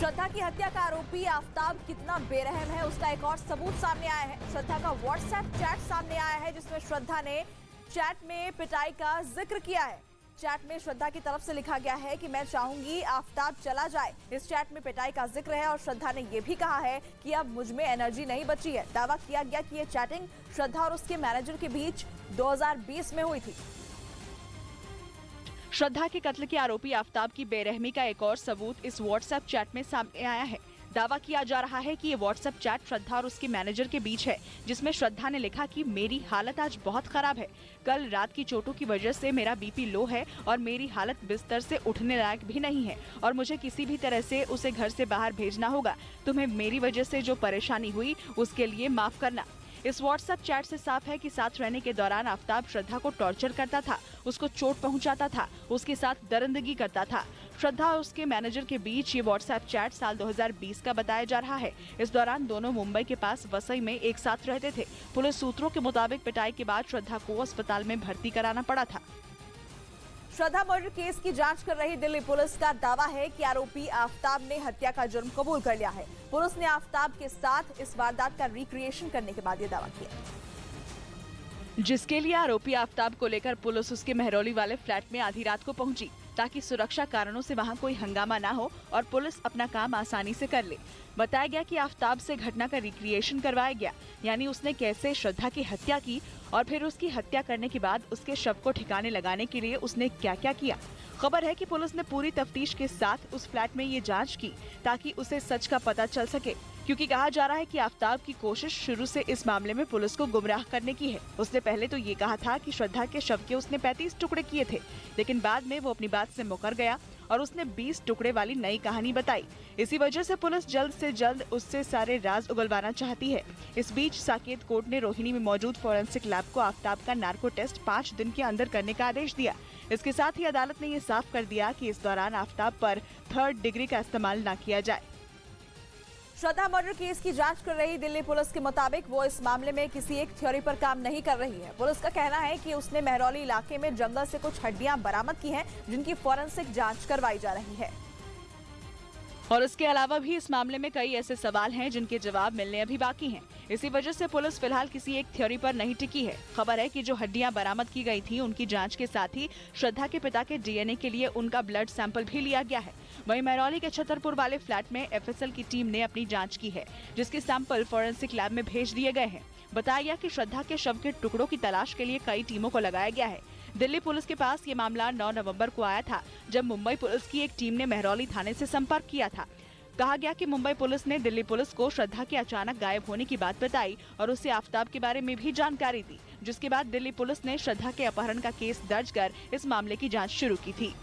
श्रद्धा की हत्या का आरोपी आफताब कितना बेरहम है, उसका एक और सबूत सामने आया है। श्रद्धा का व्हाट्सएप चैट सामने आया है, जिसमें श्रद्धा ने चैट में पिटाई का जिक्र किया है। चैट में श्रद्धा की तरफ से लिखा गया है कि मैं चाहूंगी आफताब चला जाए। इस चैट में पिटाई का जिक्र है और श्रद्धा ने यह भी कहा है कि अब मुझ में एनर्जी नहीं बची है। दावा किया गया कि यह चैटिंग श्रद्धा और उसके मैनेजर के बीच 2020 में हुई थी। श्रद्धा के कत्ल के आरोपी आफताब की बेरहमी का एक और सबूत इस व्हाट्सएप चैट में सामने आया है। दावा किया जा रहा है कि ये व्हाट्सएप चैट श्रद्धा और उसके मैनेजर के बीच है, जिसमें श्रद्धा ने लिखा कि मेरी हालत आज बहुत खराब है। कल रात की चोटों की वजह से मेरा बीपी लो है और मेरी हालत बिस्तर से उठने लायक भी नहीं है और मुझे किसी भी तरह से उसे घर से बाहर भेजना होगा। तुम्हें मेरी वजह से जो परेशानी हुई उसके लिए माफ करना। इस व्हाट्सएप चैट से साफ है कि साथ रहने के दौरान आफताब श्रद्धा को टॉर्चर करता था, उसको चोट पहुंचाता था, उसके साथ दरिंदगी करता था। श्रद्धा और उसके मैनेजर के बीच ये व्हाट्सएप चैट साल 2020 का बताया जा रहा है। इस दौरान दोनों मुंबई के पास वसई में एक साथ रहते थे। पुलिस सूत्रों के मुताबिक पिटाई के बाद श्रद्धा को अस्पताल में भर्ती कराना पड़ा था। श्रद्धा मर्डर केस की जांच कर रही दिल्ली पुलिस का दावा है कि आरोपी आफताब ने हत्या का जुर्म कबूल कर लिया है। पुलिस ने आफताब के साथ इस वारदात का रिक्रिएशन करने के बाद ये दावा किया, जिसके लिए आरोपी आफताब को लेकर पुलिस उसके महरौली वाले फ्लैट में आधी रात को पहुंची, ताकि सुरक्षा कारणों से वहां कोई हंगामा ना हो और पुलिस अपना काम आसानी से कर ले। बताया गया कि आफताब से घटना का रिक्रिएशन करवाया गया, यानी उसने कैसे श्रद्धा की हत्या की और फिर उसकी हत्या करने के बाद उसके शव को ठिकाने लगाने के लिए उसने क्या क्या किया। खबर है कि पुलिस ने पूरी तफ्तीश के साथ उस फ्लैट में ये जांच की ताकि उसे सच का पता चल सके, क्योंकि कहा जा रहा है कि आफताब की कोशिश शुरू से इस मामले में पुलिस को गुमराह करने की है। उसने पहले तो ये कहा था कि श्रद्धा के शव के उसने 35 टुकड़े किए थे, लेकिन बाद में वो अपनी बात से मुकर गया और उसने 20 टुकड़े वाली नई कहानी बताई। इसी वजह से पुलिस जल्द से जल्द उससे सारे राज उगलवाना चाहती है। इस बीच साकेत कोर्ट ने रोहिणी में मौजूद फोरेंसिक लैब को आफताब का नार्को टेस्ट 5 दिन के अंदर करने का आदेश दिया। इसके साथ ही अदालत ने ये साफ कर दिया कि इस दौरान आफताब पर 3rd डिग्री का इस्तेमाल न किया जाए। श्रद्धा मर्डर केस की जांच कर रही दिल्ली पुलिस के मुताबिक वो इस मामले में किसी एक थ्योरी पर काम नहीं कर रही है। पुलिस का कहना है कि उसने महरौली इलाके में जंगल से कुछ हड्डियां बरामद की हैं, जिनकी फोरेंसिक जांच करवाई जा रही है। और इसके अलावा भी इस मामले में कई ऐसे सवाल हैं जिनके जवाब मिलने अभी बाकी हैं। इसी वजह से पुलिस फिलहाल किसी एक थ्योरी पर नहीं टिकी है। खबर है कि जो हड्डियां बरामद की गई थी उनकी जांच के साथ ही श्रद्धा के पिता के डीएनए के लिए उनका ब्लड सैंपल भी लिया गया है। वहीं महरौली के छतरपुर वाले फ्लैट में एफएसएल की टीम ने अपनी जांच की है, जिसके सैंपल फोरेंसिक लैब में भेज दिए गए हैं। बताया गया कि श्रद्धा के शव के टुकड़ों की तलाश के लिए कई टीमों को लगाया गया है। दिल्ली पुलिस के पास ये मामला 9 नवंबर को आया था, जब मुंबई पुलिस की एक टीम ने महरौली थाने से संपर्क किया था। कहा गया कि मुंबई पुलिस ने दिल्ली पुलिस को श्रद्धा के अचानक गायब होने की बात बताई और उसे आफताब के बारे में भी जानकारी दी, जिसके बाद दिल्ली पुलिस ने श्रद्धा के अपहरण का केस दर्ज कर इस मामले की जांच शुरू की थी।